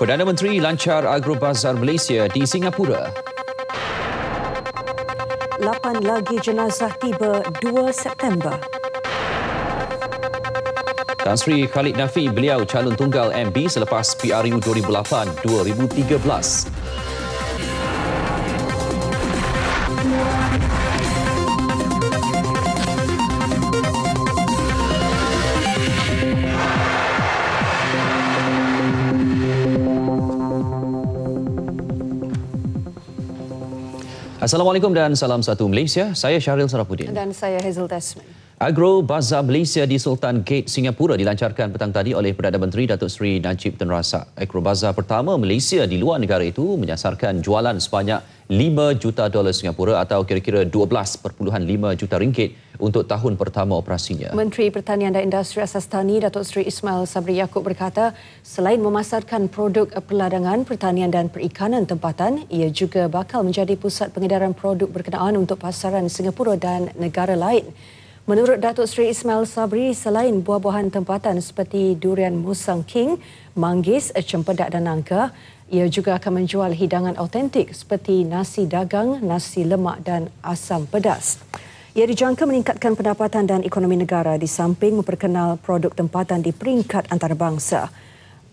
Perdana Menteri lancar Agrobazar Malaysia di Singapura. 8 lagi jenazah tiba 2 September. Tan Sri Khalid Nafi, beliau calon tunggal MB selepas PRU 2008-2013. Assalamualaikum dan salam satu Malaysia. Saya Syahril Sarafuddin. Dan saya Hazel Desmond. Agrobazar Malaysia di Sultan Gate, Singapura dilancarkan petang tadi oleh Perdana Menteri Datuk Seri Najib Tun Razak. Agrobazar pertama Malaysia di luar negara itu menyasarkan jualan sebanyak $5 juta Singapura atau kira-kira 12.5 juta ringgit untuk tahun pertama operasinya. Menteri Pertanian dan Industri Asas Tani Datuk Seri Ismail Sabri Yaakob berkata, selain memasarkan produk perladangan, pertanian dan perikanan tempatan, ia juga bakal menjadi pusat pengedaran produk berkenaan untuk pasaran Singapura dan negara lain. Menurut Datuk Seri Ismail Sabri, selain buah-buahan tempatan seperti durian Musang King, manggis, cempedak dan nangka, ia juga akan menjual hidangan autentik seperti nasi dagang, nasi lemak dan asam pedas. Ia dijangka meningkatkan pendapatan dan ekonomi negara di samping memperkenal produk tempatan di peringkat antarabangsa.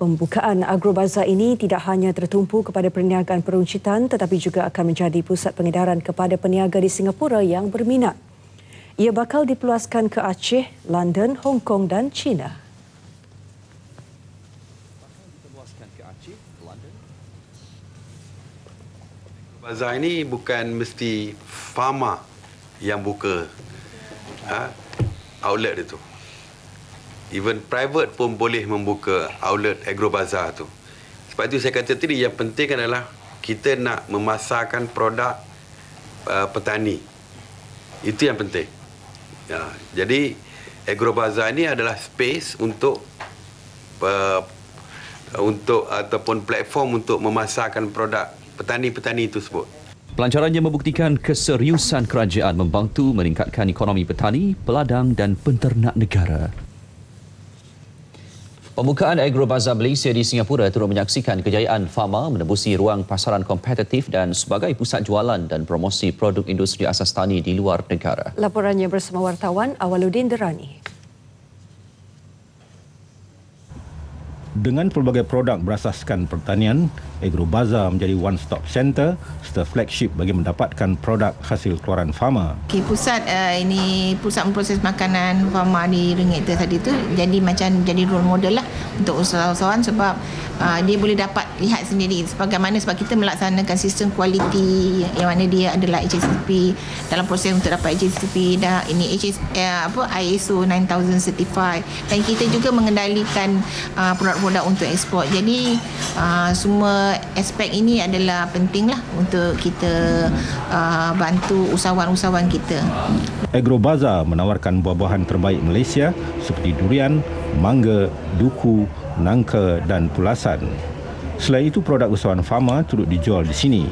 Pembukaan Agrobazar ini tidak hanya tertumpu kepada perniagaan peruncitan tetapi juga akan menjadi pusat pengedaran kepada peniaga di Singapura yang berminat. Ia bakal dipeluaskan ke Aceh, London, Hong Kong dan China. Bazar ini bukan mesti farma yang buka outlet itu. Even private pun boleh membuka outlet Agrobazar tu. Sebab itu saya kata tadi yang penting adalah kita nak memasarkan produk petani. Itu yang penting. Ya, jadi Agrobazar ini adalah space untuk ataupun platform untuk memasarkan produk petani-petani itu sebut. Pelancarannya membuktikan keseriusan kerajaan membantu meningkatkan ekonomi petani, peladang dan penternak negara. Pembukaan Agrobazar Malaysia di Singapura turut menyaksikan kejayaan Fama menembusi ruang pasaran kompetitif dan sebagai pusat jualan dan promosi produk industri asas tani di luar negara. Laporannya bersama wartawan Awaluddin Derani. Dengan pelbagai produk berasaskan pertanian, Agrobazar menjadi one-stop center serta flagship bagi mendapatkan produk hasil keluaran farma. Pusat memproses makanan farma di Ringeta tadi tu jadi role model lah untuk usahawan sebab dia boleh dapat lihat sendiri sebab kita melaksanakan sistem kualiti yang mana dia adalah HACCP dalam proses untuk dapat HACCP dah ini ISO 9000 certified dan kita juga mengendalikan produk-produk untuk ekspor. Jadi semua aspek ini adalah pentinglah untuk kita bantu usahawan-usahawan kita. Agrobazar menawarkan buah-buahan terbaik Malaysia seperti durian, mangga, duku, nangka dan pulasan. Selain itu, produk usahawan farma turut dijual di sini.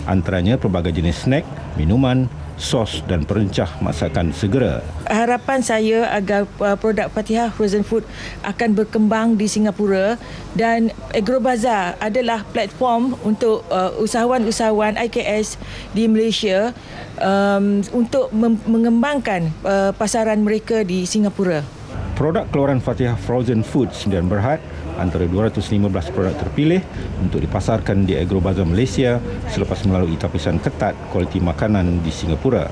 Antaranya pelbagai jenis snack, minuman, sos dan perencah masakan segera. Harapan saya agar produk Fatihah Frozen Food akan berkembang di Singapura dan Agrobazar adalah platform untuk usahawan-usahawan IKS di Malaysia untuk mengembangkan pasaran mereka di Singapura. Produk keluaran Fatihah Frozen Food Sdn Bhd antara 215 produk terpilih untuk dipasarkan di Agrobazar Malaysia selepas melalui tapisan ketat kualiti makanan di Singapura.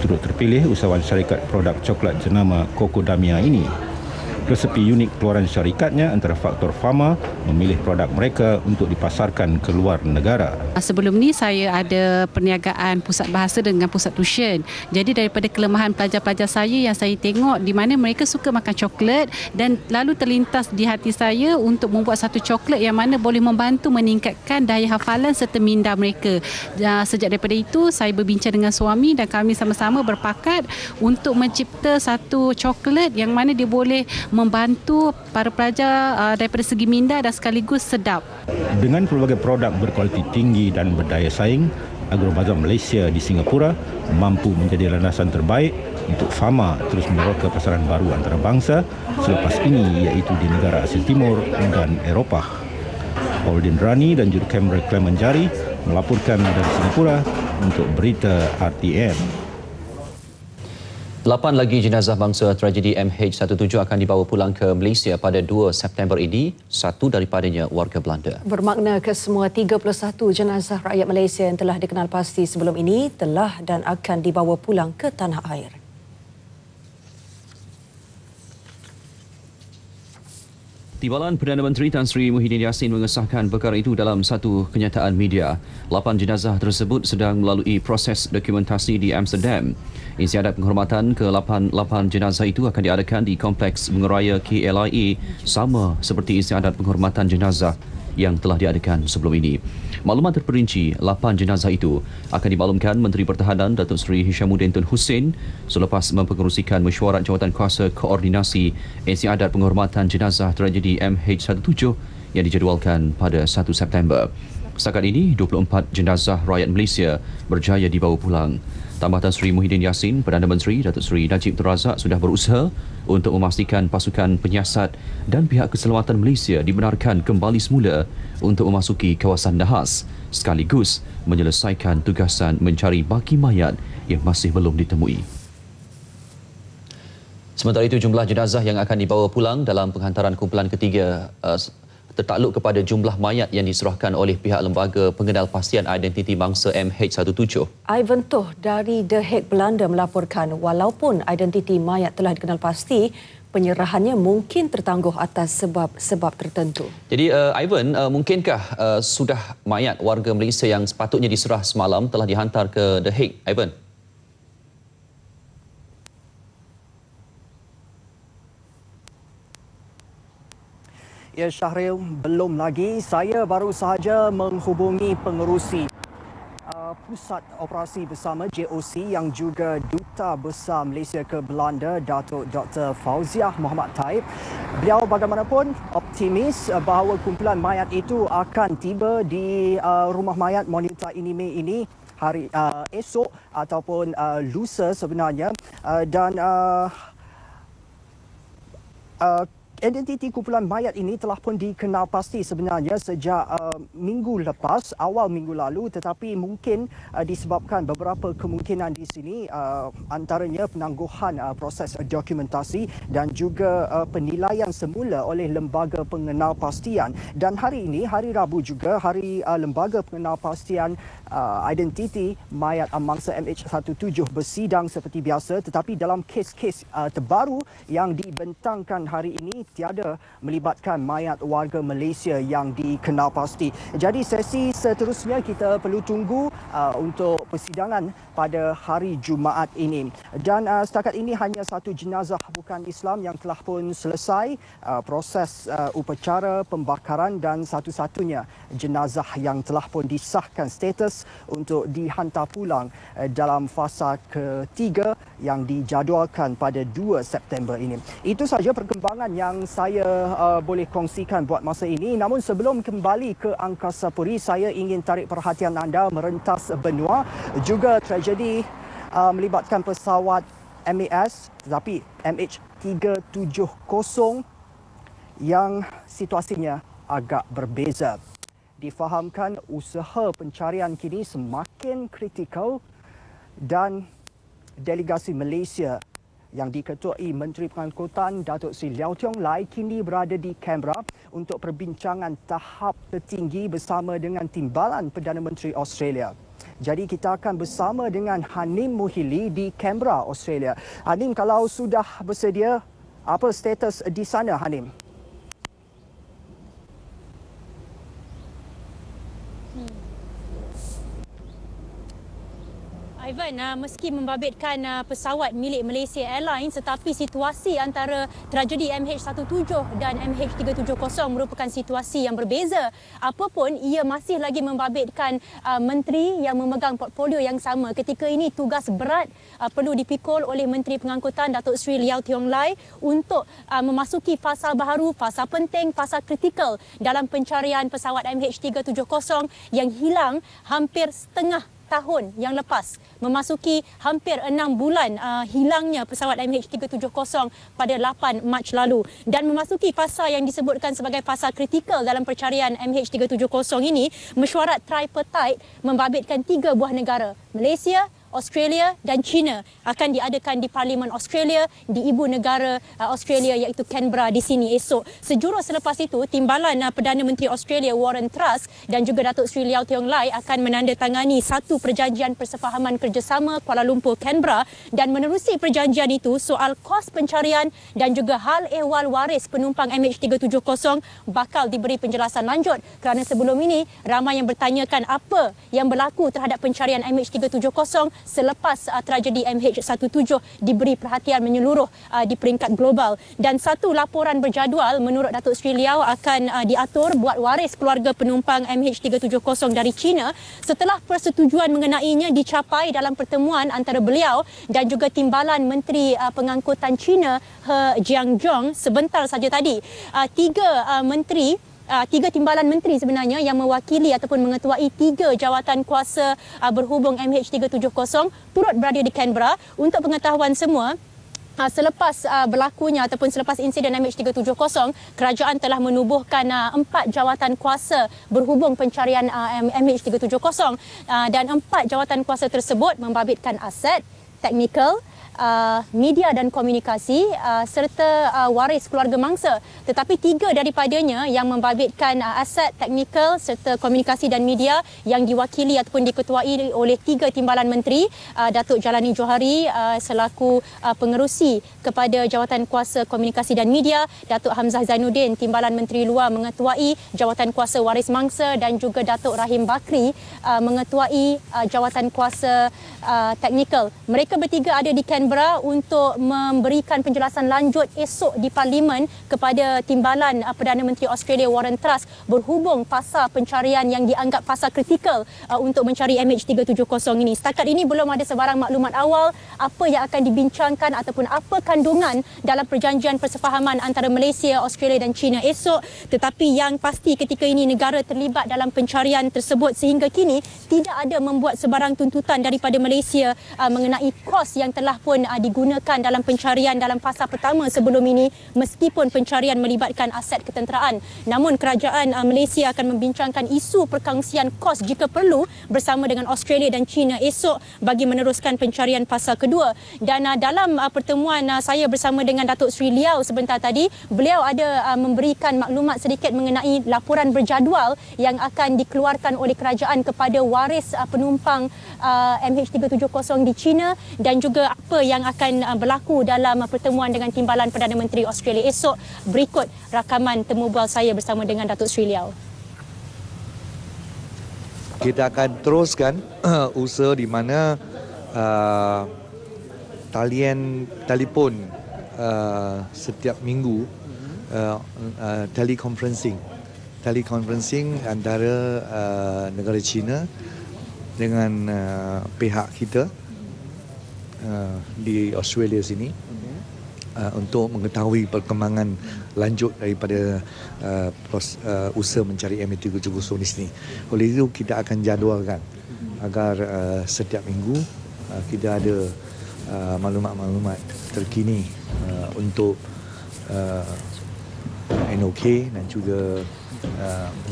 Turut terpilih usahawan syarikat produk coklat jenama Cocodamia ini. Resepi unik keluaran syarikatnya antara faktor farma memilih produk mereka untuk dipasarkan ke luar negara. Sebelum ni saya ada perniagaan pusat bahasa dengan pusat tuition. Jadi daripada kelemahan pelajar-pelajar saya yang saya tengok di mana mereka suka makan coklat dan lalu terlintas di hati saya untuk membuat satu coklat yang mana boleh membantu meningkatkan daya hafalan serta minda mereka. Sejak daripada itu saya berbincang dengan suami dan kami sama-sama berpakat untuk mencipta satu coklat yang mana dia boleh membantu para pelajar daripada segi minda dan sekaligus sedap. Dengan pelbagai produk berkualiti tinggi dan berdaya saing, Agrobazar Malaysia di Singapura mampu menjadi landasan terbaik untuk farma terus meroka pasaran baru antarabangsa selepas ini iaitu di negara Asia Timur dan Eropah. Paul Dindrani dan jurukamera Clement Jari melaporkan dari Singapura untuk berita RTM. 8 lagi jenazah bangsa tragedi MH17 akan dibawa pulang ke Malaysia pada 2 September ini, satu daripadanya warga Belanda. Bermakna kesemua 31 jenazah rakyat Malaysia yang telah dikenal pasti sebelum ini telah dan akan dibawa pulang ke tanah air. Timbalan Perdana Menteri Tan Sri Muhyiddin Yassin mengesahkan perkara itu dalam satu kenyataan media. 8 jenazah tersebut sedang melalui proses dokumentasi di Amsterdam. Istiadat penghormatan ke-8 jenazah itu akan diadakan di Kompleks Bunga Raya KLIA sama seperti istiadat penghormatan jenazah yang telah diadakan sebelum ini. Maklumat terperinci, 8 jenazah itu akan dimaklumkan Menteri Pertahanan Datuk Seri Hishamuddin Tun Hussein selepas mempengerusikan mesyuarat jawatan kuasa koordinasi istiadat penghormatan jenazah tragedi MH17 yang dijadualkan pada 1 September. Setakat ini, 24 jenazah rakyat Malaysia berjaya dibawa pulang. Tambah Tan Sri Muhyiddin Yassin, Perdana Menteri Datuk Seri Najib Tun Razak sudah berusaha untuk memastikan pasukan penyiasat dan pihak keselamatan Malaysia dibenarkan kembali semula untuk memasuki kawasan Nahas sekaligus menyelesaikan tugasan mencari baki mayat yang masih belum ditemui. Sementara itu, jumlah jenazah yang akan dibawa pulang dalam penghantaran kumpulan ketiga tertakluk kepada jumlah mayat yang diserahkan oleh pihak Lembaga Pengenalpastian Identiti Bangsa MH17. Ivan Toh dari The Hague, Belanda melaporkan walaupun identiti mayat telah dikenal pasti, penyerahannya mungkin tertangguh atas sebab-sebab tertentu. Jadi Ivan, mungkinkah sudah mayat warga Malaysia yang sepatutnya diserah semalam telah dihantar ke The Hague, Ivan? Ya Syahril, belum lagi. Saya baru sahaja menghubungi pengerusi Pusat Operasi Bersama JOC yang juga Duta Besar Malaysia ke Belanda, Datuk Dr. Fauziah Muhammad Taib. Beliau bagaimanapun optimis bahawa kumpulan mayat itu akan tiba di rumah mayat Monita Inime ini hari esok ataupun lusa sebenarnya, dan identiti kumpulan mayat ini telah pun dikenal pasti sebenarnya sejak minggu lepas, awal minggu lalu, tetapi mungkin disebabkan beberapa kemungkinan di sini, antaranya penangguhan proses dokumentasi dan juga penilaian semula oleh Lembaga Pengenalpastian. Dan hari ini, hari Rabu juga, hari Lembaga Pengenalpastian Identiti Mayat Mangsa MH17 bersidang seperti biasa, tetapi dalam kes-kes terbaru yang dibentangkan hari ini tiada melibatkan mayat warga Malaysia yang dikenal pasti. Jadi sesi seterusnya kita perlu tunggu untuk persidangan pada hari Jumaat ini. Dan setakat ini hanya satu jenazah bukan Islam yang telah pun selesai proses upacara pembakaran dan satu-satunya jenazah yang telah pun disahkan status untuk dihantar pulang dalam fasa ketiga yang dijadualkan pada 2 September ini. Itu sahaja perkembangan yang saya boleh kongsikan buat masa ini. Namun sebelum kembali ke Angkasa Puri, saya ingin tarik perhatian anda merentas benua. Juga tragedi melibatkan pesawat MAS tetapi MH370 yang situasinya agak berbeza. Difahamkan usaha pencarian kini semakin kritikal dan delegasi Malaysia yang diketuai Menteri Pengangkutan Datuk Seri Liau Tiong Lai kini berada di Canberra untuk perbincangan tahap tertinggi bersama dengan timbalan Perdana Menteri Australia. Jadi kita akan bersama dengan Hanim Muhili di Canberra, Australia. Hanim, kalau sudah bersedia, apa status di sana, Hanim? Ivan, meski membabitkan pesawat milik Malaysia Airlines, tetapi situasi antara tragedi MH17 dan MH370 merupakan situasi yang berbeza. Apapun, ia masih lagi membabitkan menteri yang memegang portfolio yang sama. Ketika ini tugas berat perlu dipikul oleh Menteri Pengangkutan Datuk Seri Liau Tiong Lai untuk memasuki fasa baharu, fasa penting, fasa kritikal dalam pencarian pesawat MH370 yang hilang hampir setengah tahun yang lepas, memasuki hampir 6 bulan hilangnya pesawat MH370 pada 8 Mac lalu dan memasuki fasa yang disebutkan sebagai fasa kritikal dalam pencarian MH370 ini, mesyuarat tripartite membabitkan 3 buah negara, Malaysia, Australia dan China akan diadakan di Parlimen Australia di ibu negara Australia iaitu Canberra di sini esok. Sejurus selepas itu, timbalan Perdana Menteri Australia Warren Truss dan juga Datuk Seri Lau Tiong Lai akan menandatangani satu perjanjian persefahaman kerjasama Kuala Lumpur Canberra dan menerusi perjanjian itu soal kos pencarian dan juga hal ehwal waris penumpang MH370 bakal diberi penjelasan lanjut kerana sebelum ini ramai yang bertanyakan apa yang berlaku terhadap pencarian MH370 selepas tragedi MH17 diberi perhatian menyeluruh di peringkat global. Dan satu laporan berjadual menurut Datuk Seri Liau akan diatur buat waris keluarga penumpang MH370 dari China setelah persetujuan mengenainya dicapai dalam pertemuan antara beliau dan juga timbalan Menteri Pengangkutan China He Jianzhong sebentar saja tadi. Tiga timbalan menteri sebenarnya yang mewakili ataupun mengetuai 3 jawatan kuasa berhubung MH370 turut berada di Canberra. Untuk pengetahuan semua, selepas berlakunya ataupun selepas insiden MH370, kerajaan telah menubuhkan 4 jawatan kuasa berhubung pencarian MH370 dan 4 jawatan kuasa tersebut membabitkan aset, teknikal, media dan komunikasi serta waris keluarga mangsa. Tetapi 3 daripadanya yang membabitkan aset, teknikal serta komunikasi dan media yang diwakili ataupun diketuai oleh 3 timbalan menteri, Datuk Jalani Johari selaku pengerusi kepada jawatan kuasa komunikasi dan media, Datuk Hamzah Zainuddin timbalan menteri luar mengetuai jawatan kuasa waris mangsa dan juga Datuk Rahim Bakri mengetuai jawatan kuasa teknikal. Mereka bertiga ada di Canberra untuk memberikan penjelasan lanjut esok di Parlimen kepada timbalan Perdana Menteri Australia Warren Truss berhubung fasa pencarian yang dianggap fasa kritikal untuk mencari MH370 ini. Setakat ini belum ada sebarang maklumat awal apa yang akan dibincangkan ataupun apa kandungan dalam perjanjian persefahaman antara Malaysia, Australia dan China esok. Tetapi yang pasti ketika ini negara terlibat dalam pencarian tersebut sehingga kini tidak ada membuat sebarang tuntutan daripada Malaysia mengenai kos yang telah pun digunakan dalam pencarian dalam fasa pertama sebelum ini meskipun pencarian melibatkan aset ketenteraan. Namun kerajaan Malaysia akan membincangkan isu perkongsian kos jika perlu bersama dengan Australia dan China esok bagi meneruskan pencarian fasa kedua. Dan dalam pertemuan saya bersama dengan Datuk Seri Liau sebentar tadi, beliau ada memberikan maklumat sedikit mengenai laporan berjadual yang akan dikeluarkan oleh kerajaan kepada waris penumpang MH370 di China dan juga apa yang akan berlaku dalam pertemuan dengan timbalan Perdana Menteri Australia esok. Berikut rakaman temu bual saya bersama dengan Datuk Seri Liau. Kita akan teruskan usaha di mana telefon setiap minggu teleconferencing antara negara China dengan pihak kita di Australia sini untuk mengetahui perkembangan lanjut daripada usaha mencari MH370 di sini. Oleh itu kita akan jadualkan agar setiap minggu kita ada maklumat-maklumat terkini untuk NOK dan juga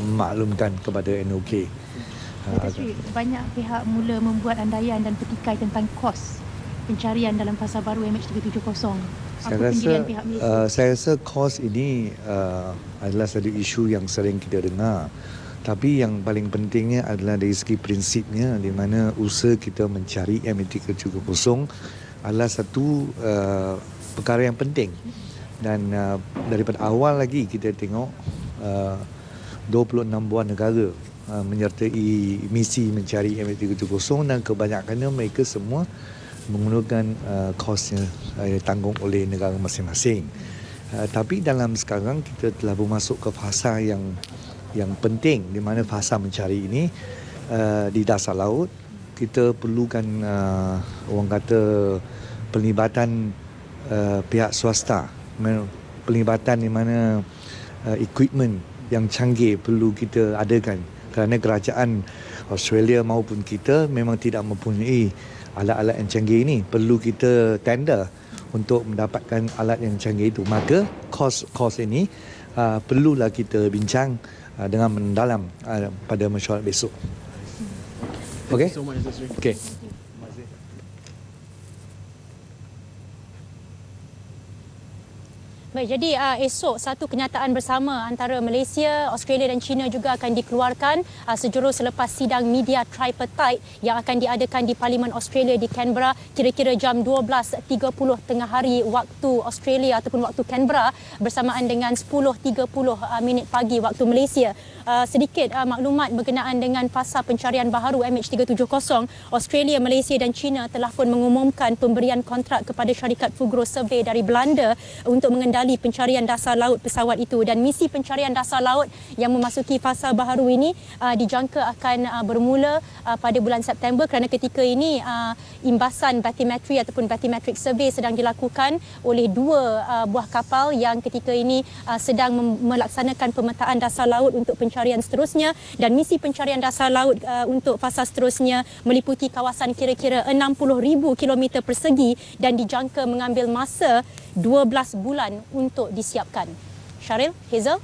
memaklumkan kepada NOK. Banyak pihak mula membuat andaian dan petikai tentang kos pencarian dalam fasa baru MH370. Saya rasa kos ini adalah satu isu yang sering kita dengar. Tapi yang paling pentingnya adalah dari segi prinsipnya di mana usaha kita mencari MH370 adalah satu perkara yang penting. Dan daripada awal lagi kita tengok 26 buah negara menyertai misi mencari MH370 dan kebanyakannya mereka semua menggunakan kosnya tanggung oleh negara masing-masing. Tapi dalam sekarang kita telah bermasuk ke fasa yang penting di mana fasa mencari ini di dasar laut kita perlukan orang kata pelibatan pihak swasta, pelibatan di mana equipment yang canggih perlu kita adakan kerana kerajaan Australia maupun kita memang tidak mempunyai alat-alat yang canggih ini. Perlu kita tender untuk mendapatkan alat yang canggih itu. Maka kos ini perlulah kita bincang dengan mendalam pada mesyuarat besok. Okey? Okey. Baik, jadi esok satu kenyataan bersama antara Malaysia, Australia dan China juga akan dikeluarkan sejurus selepas sidang media tripartite yang akan diadakan di Parlimen Australia di Canberra kira-kira jam 12.30 tengah hari waktu Australia ataupun waktu Canberra bersamaan dengan 10.30 minit pagi waktu Malaysia. Sedikit maklumat berkenaan dengan fasa pencarian baharu MH370. Australia, Malaysia dan China telah pun mengumumkan pemberian kontrak kepada syarikat Fugro Survey dari Belanda untuk mengendali pencarian dasar laut pesawat itu, dan misi pencarian dasar laut yang memasuki fasa baharu ini dijangka akan bermula pada bulan September, kerana ketika ini imbasan bathymetry ataupun bathymetric survey sedang dilakukan oleh 2 buah kapal yang ketika ini sedang melaksanakan pemetaan dasar laut untuk pencarian seterusnya, dan misi pencarian dasar laut untuk fasa seterusnya meliputi kawasan kira-kira 60,000 km persegi dan dijangka mengambil masa 12 bulan untuk disiapkan. Syaril, Hazel.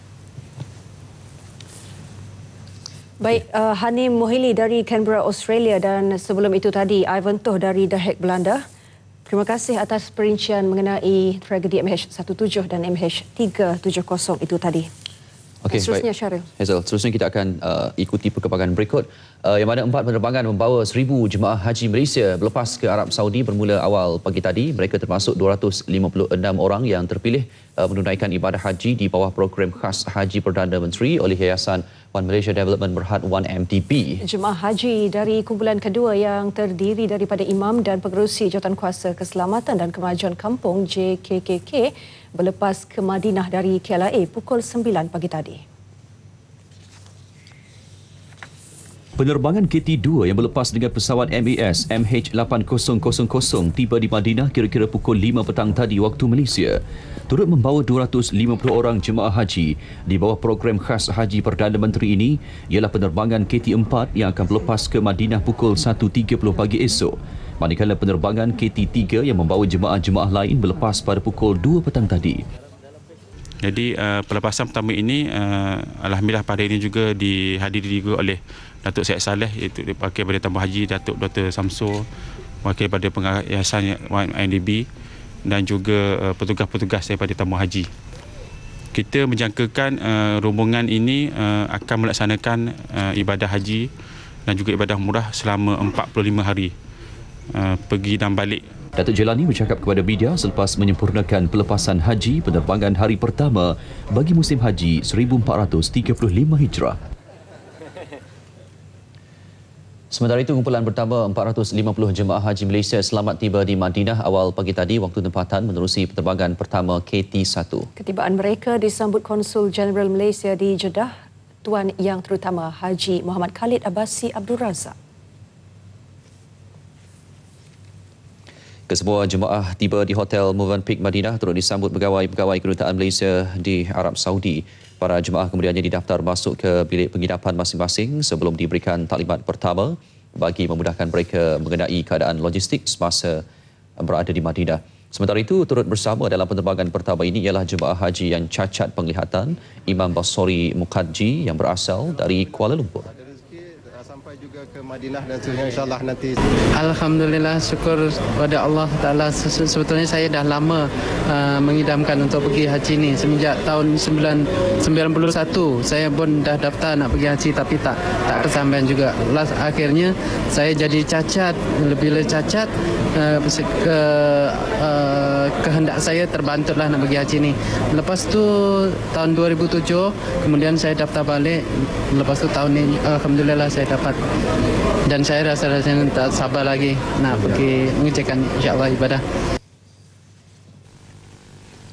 Baik, Hanim Mohili dari Canberra, Australia, dan sebelum itu tadi Ivan Toh dari The Hague, Belanda. Terima kasih atas perincian mengenai tragedi MH17 dan MH370 itu tadi. Okey, seterusnya baik. Syaril. Hazel, seterusnya kita akan ikuti perkembangan berikut yang mana 4 penerbangan membawa 1,000 jemaah haji Malaysia berlepas ke Arab Saudi bermula awal pagi tadi. Mereka termasuk 256 orang yang terpilih menunaikan ibadah haji di bawah program khas Haji Perdana Menteri oleh Yayasan One Malaysia Development Berhad 1MDB. Jemaah haji dari kumpulan kedua yang terdiri daripada imam dan pengerusi Jawatankuasa Keselamatan dan Kemajuan Kampung JKKK berlepas ke Madinah dari KLIA pukul 9 pagi tadi. Penerbangan KT2 yang berlepas dengan pesawat MAS MH8000 tiba di Madinah kira-kira pukul 5 petang tadi waktu Malaysia. Turut membawa 250 orang jemaah haji di bawah program khas Haji Perdana Menteri ini ialah penerbangan KT4 yang akan berlepas ke Madinah pukul 1.30 pagi esok. Manakala penerbangan KT3 yang membawa jemaah-jemaah lain berlepas pada pukul 2 petang tadi. Jadi pelepasan pertama ini alhamdulillah pada ini juga dihadiri juga oleh Datuk Syed Saleh, iaitu wakil pada Tambah Haji Datuk Dr. Samsul, wakil pada Pengayasan INDB dan juga petugas-petugas daripada Tambah Haji. Kita menjangkakan rombongan ini akan melaksanakan ibadah haji dan juga ibadah umrah selama 45 hari pergi dan balik. Datuk Jelani bercakap kepada media selepas menyempurnakan pelepasan haji penerbangan hari pertama bagi musim haji 1435 Hijrah. Sementara itu, kumpulan pertama 450 jemaah haji Malaysia selamat tiba di Madinah awal pagi tadi waktu tempatan menerusi penerbangan pertama KT1. Ketibaan mereka disambut Konsul Jeneral Malaysia di Jeddah, Tuan Yang Terutama Haji Muhammad Khalid Abbasi Abdul Razak. Kesemua jemaah tiba di Hotel Movenpick Madinah turut disambut pegawai-pegawai kedutaan Malaysia di Arab Saudi. Para jemaah kemudiannya didaftar masuk ke bilik penginapan masing-masing sebelum diberikan taklimat pertama bagi memudahkan mereka mengenai keadaan logistik semasa berada di Madinah. Sementara itu, turut bersama dalam penerbangan pertama ini ialah jemaah haji yang cacat penglihatan, Imam Basori Mukadji yang berasal dari Kuala Lumpur. Sampai juga ke Madinah dan seterusnya, insyaAllah nanti. Alhamdulillah, syukur pada Allah Ta'ala. Sebetulnya saya dah lama mengidamkan untuk pergi haji ni. Semenjak tahun 91 saya pun dah daftar nak pergi haji tapi tak kesampaian juga. Akhirnya saya jadi cacat. Bila cacat, kehendak saya terbantutlah nak pergi haji ni. Lepas tu tahun 2007 kemudian saya daftar balik. Lepas tu tahun ni alhamdulillah saya dapat, dan saya rasa-rasanya tak sabar lagi nak pergi mengerjakan insya-Allah ibadah.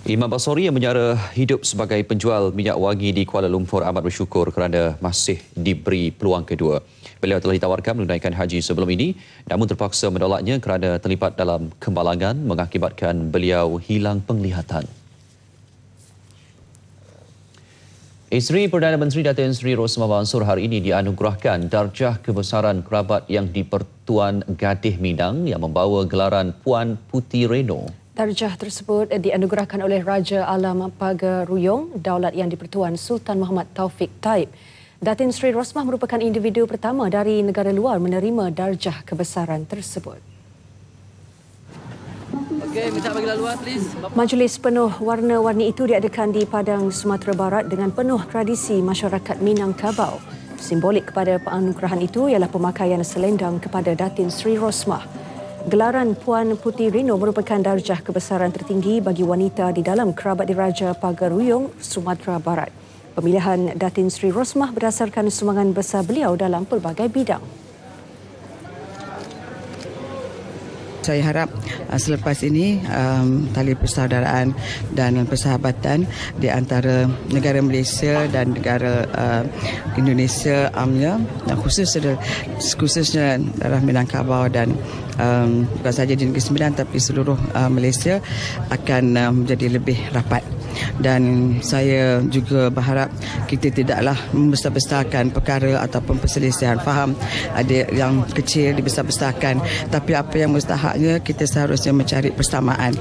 Imam Basori yang menyara hidup sebagai penjual minyak wangi di Kuala Lumpur amat bersyukur kerana masih diberi peluang kedua. Beliau telah ditawarkan menunaikan haji sebelum ini namun terpaksa menolaknya kerana terlibat dalam kemalangan mengakibatkan beliau hilang penglihatan. Isteri Perdana Menteri Datin Seri Rosmah Mansor hari ini dianugerahkan darjah kebesaran kerabat yang di-Pertuan Gadis Minang yang membawa gelaran Puan Putih Reno. Darjah tersebut dianugerahkan oleh Raja Alam Pagaruyung, Daulat Yang di-Pertuan Sultan Muhammad Taufik Taib. Datin Seri Rosmah merupakan individu pertama dari negara luar menerima darjah kebesaran tersebut. Okey, minta bagi laluan please. Majlis penuh warna-warni itu diadakan di Padang, Sumatera Barat dengan penuh tradisi masyarakat Minangkabau. Simbolik kepada penganugerahan itu ialah pemakaian selendang kepada Datin Seri Rosmah. Gelaran Puan Putih Reno merupakan darjah kebesaran tertinggi bagi wanita di dalam kerabat diraja Pagaruyung, Sumatera Barat. Pemilihan Datin Seri Rosmah berdasarkan sumbangan besar beliau dalam pelbagai bidang. Saya harap selepas ini tali persaudaraan dan persahabatan di antara negara Malaysia dan negara Indonesia amnya, dan khususnya daerah Minangkabau dan bukan sahaja di Negeri Sembilan tapi seluruh Malaysia akan menjadi lebih rapat. Dan saya juga berharap kita tidaklah membesar-besarkan perkara ataupun perselisihan faham ada yang kecil dibesar-besarkan, tapi apa yang mustahaknya kita seharusnya mencari persamaan.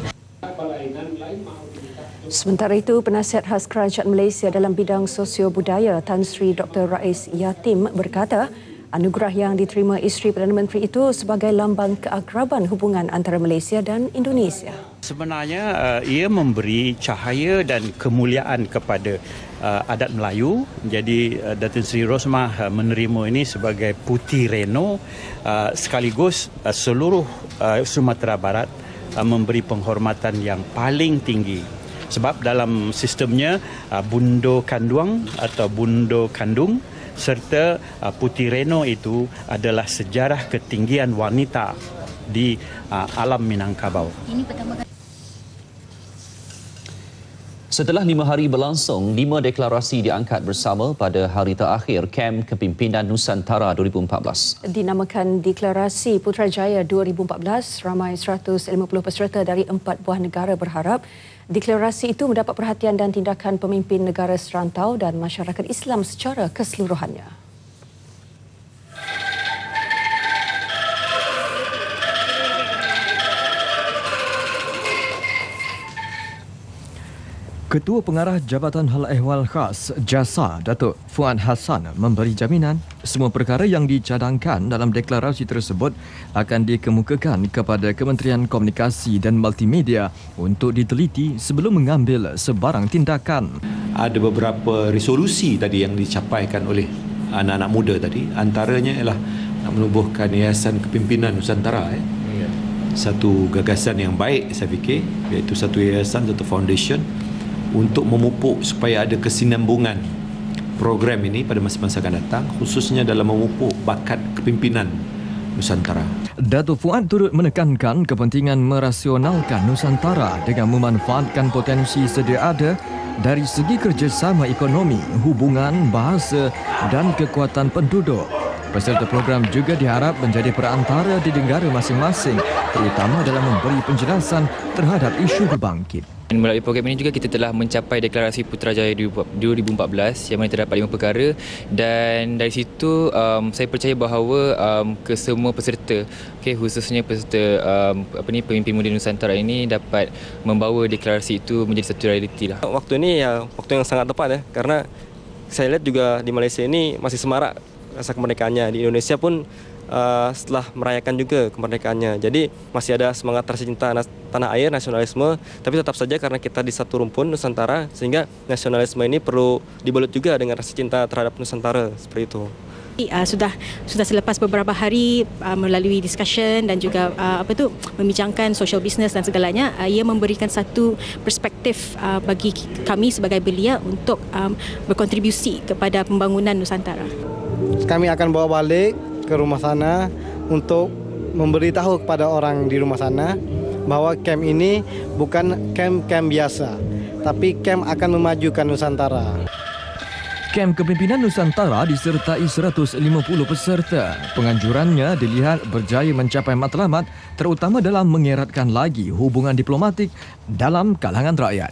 Sementara itu, Penasihat Khas Kerajaan Malaysia dalam bidang sosio-budaya Tan Sri Dr. Rais Yatim berkata, anugerah yang diterima isteri Perdana Menteri itu sebagai lambang keakraban hubungan antara Malaysia dan Indonesia. Sebenarnya ia memberi cahaya dan kemuliaan kepada adat Melayu. Jadi Datin Seri Rosmah menerima ini sebagai Putih Reno, sekaligus seluruh Sumatera Barat memberi penghormatan yang paling tinggi. Sebab dalam sistemnya bundo kanduang atau bundo kandung serta Putih Reno itu adalah sejarah ketinggian wanita di alam Minangkabau. Ini pertama kali. Setelah 5 hari berlangsung, 5 deklarasi diangkat bersama pada hari terakhir Kem Kepimpinan Nusantara 2014. Dinamakan Deklarasi Putrajaya 2014, ramai 150 peserta dari 4 buah negara berharap deklarasi itu mendapat perhatian dan tindakan pemimpin negara serantau dan masyarakat Islam secara keseluruhannya. Ketua Pengarah Jabatan Hal Ehwal Khas JASA, Datuk Fuad Hassan memberi jaminan semua perkara yang dicadangkan dalam deklarasi tersebut akan dikemukakan kepada Kementerian Komunikasi dan Multimedia untuk diteliti sebelum mengambil sebarang tindakan. Ada beberapa resolusi tadi yang dicapaikan oleh anak-anak muda tadi, antaranya ialah nak menubuhkan Yayasan Kepimpinan Nusantara. Satu gagasan yang baik saya fikir, iaitu satu yayasan, satu foundation untuk memupuk supaya ada kesinambungan program ini pada masa-masa akan datang, khususnya dalam memupuk bakat kepimpinan Nusantara. Datuk Fuad turut menekankan kepentingan merasionalkan Nusantara dengan memanfaatkan potensi sedia ada dari segi kerjasama ekonomi, hubungan, bahasa dan kekuatan penduduk. Peserta program juga diharap menjadi perantara di negara masing-masing, terutama dalam memberi penjelasan terhadap isu berbangkit. Melalui program ini juga kita telah mencapai deklarasi Putrajaya 2014 yang mana terdapat 5 perkara, dan dari situ saya percaya bahawa ke semua peserta, khususnya peserta pemimpin muda Nusantara ini dapat membawa deklarasi itu menjadi satu realiti lah. Waktu ini waktu yang sangat tepat karena saya lihat juga di Malaysia ini masih semarak rasa kemerdekaannya. Di Indonesia pun setelah merayakan juga kemerdekaannya. Jadi masih ada semangat rasa cinta tanah air, nasionalisme, tapi tetap saja karena kita di satu rumpun Nusantara, sehingga nasionalisme ini perlu dibalut juga dengan rasa cinta terhadap Nusantara, seperti itu. Sudah selepas beberapa hari melalui discussion dan juga membincangkan social business dan segalanya, ia memberikan satu perspektif bagi kami sebagai belia untuk berkontribusi kepada pembangunan Nusantara. Kami akan bawa balik ke rumah sana untuk memberitahu kepada orang di rumah sana bahwa camp ini bukan camp biasa, tapi camp akan memajukan Nusantara. Kem Kepimpinan Nusantara disertai 150 peserta. Penganjurannya dilihat berjaya mencapai matlamat, terutama dalam mengeratkan lagi hubungan diplomatik dalam kalangan rakyat.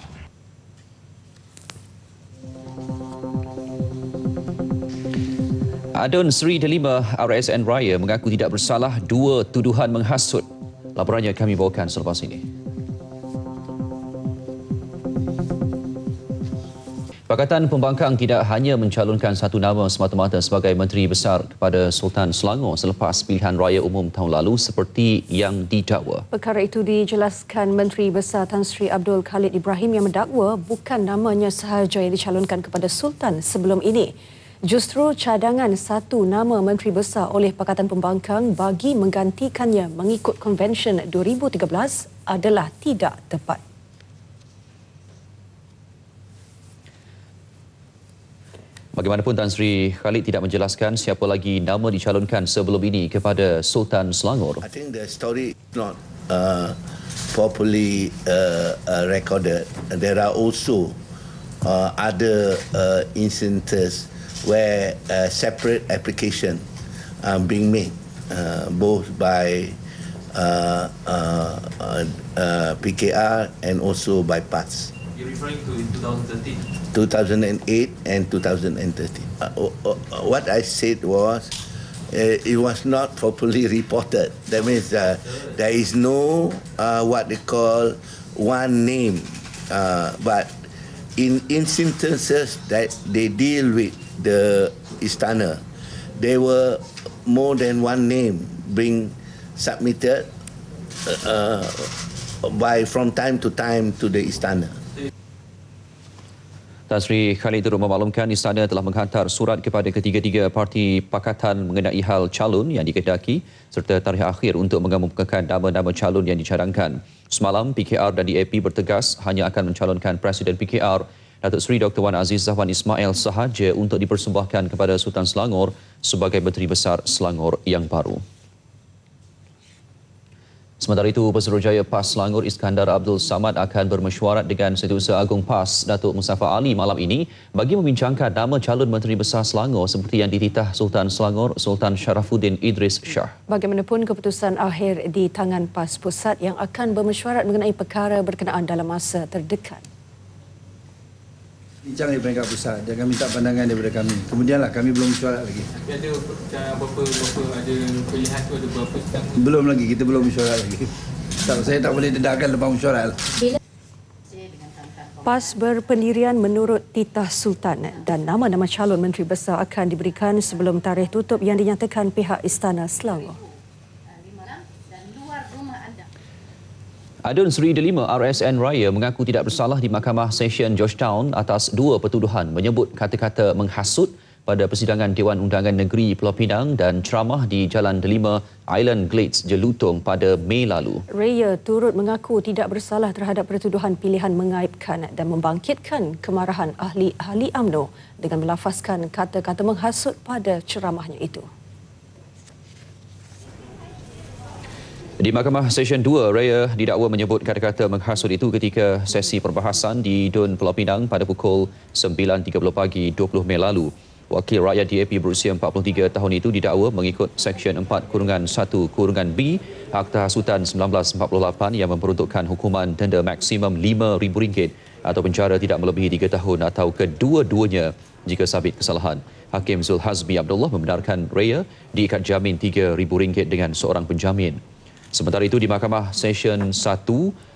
Adun Seri Delima RSN Raya mengaku tidak bersalah dua tuduhan menghasut. Laporannya kami bawakan selepas ini. Pakatan Pembangkang tidak hanya mencalonkan satu nama semata-mata sebagai Menteri Besar kepada Sultan Selangor selepas pilihan raya umum tahun lalu seperti yang didakwa. Perkara itu dijelaskan Menteri Besar Tan Sri Abdul Khalid Ibrahim yang mendakwa bukan namanya sahaja yang dicalonkan kepada Sultan sebelum ini. Justru cadangan satu nama Menteri Besar oleh Pakatan Pembangkang bagi menggantikannya mengikut Konvensyen 2013 adalah tidak tepat. Bagaimanapun Tan Sri Khalid tidak menjelaskan siapa lagi nama dicalonkan sebelum ini kepada Sultan Selangor. I think the story is not properly recorded. There are also other instances where separate application being made both by PKR and also by PATS. You're referring to in 2013? 2008 and 2013. What I said was it was not properly reported. That means there is no what they call one name. But in instances that they deal with the Istana, there were more than one name being submitted from time to time to the Istana. Tan Sri Khalid turut memaklumkan Istana telah menghantar surat kepada ketiga-tiga parti pakatan mengenai hal calon yang dikehendaki serta tarikh akhir untuk mengemukakan nama-nama calon yang dicadangkan. Semalam, PKR dan DAP bertegas hanya akan mencalonkan Presiden PKR Datuk Seri Dr. Wan Aziz Zahwan Ismail sahaja untuk dipersembahkan kepada Sultan Selangor sebagai Menteri Besar Selangor yang baru. Sementara itu, Pesuruhjaya PAS Selangor Iskandar Abdul Samad akan bermesyuarat dengan Setiausaha Agung PAS Datuk Mustafa Ali malam ini bagi membincangkan nama calon Menteri Besar Selangor seperti yang dititah Sultan Selangor Sultan Sharafuddin Idris Shah. Bagaimanapun, keputusan akhir di tangan PAS Pusat yang akan bermesyuarat mengenai perkara berkenaan dalam masa terdekat. Bincang di peringkat pusat, jangan minta pandangan daripada kami. Kemudianlah kami belum mesyuarat lagi. Tapi ada berapa ada pilihan tu, ada berapa sedang? Belum lagi, kita belum mesyuarat lagi. Saya tak boleh dedahkan lepas mesyuarat. PAS berpendirian menurut titah Sultan dan nama-nama calon Menteri Besar akan diberikan sebelum tarikh tutup yang dinyatakan pihak Istana Selangor. Adun Seri Delima RSN Raya mengaku tidak bersalah di Mahkamah Session Georgetown atas dua pertuduhan menyebut kata-kata menghasut pada persidangan Dewan Undangan Negeri Pulau Pinang dan ceramah di Jalan Delima Island Glades Jelutong pada Mei lalu. Raya turut mengaku tidak bersalah terhadap pertuduhan pilihan mengaibkan dan membangkitkan kemarahan ahli-ahli UMNO dengan melafazkan kata-kata menghasut pada ceramahnya itu. Di Mahkamah Session 2, Raya didakwa menyebut kata-kata menghasut itu ketika sesi perbahasan di Dun Pulau Pinang pada pukul 9.30 pagi 20 Mei lalu. Wakil rakyat DAP berusia 43 tahun itu didakwa mengikut Seksyen 4-1-B Akta Hasutan 1948 yang memperuntukkan hukuman denda maksimum RM5,000 atau penjara tidak melebihi 3 tahun atau kedua-duanya jika sabit kesalahan. Hakim Zul Hazmi Abdullah membenarkan Raya diikat jamin RM3,000 dengan seorang penjamin. Sementara itu, di Mahkamah Session 1,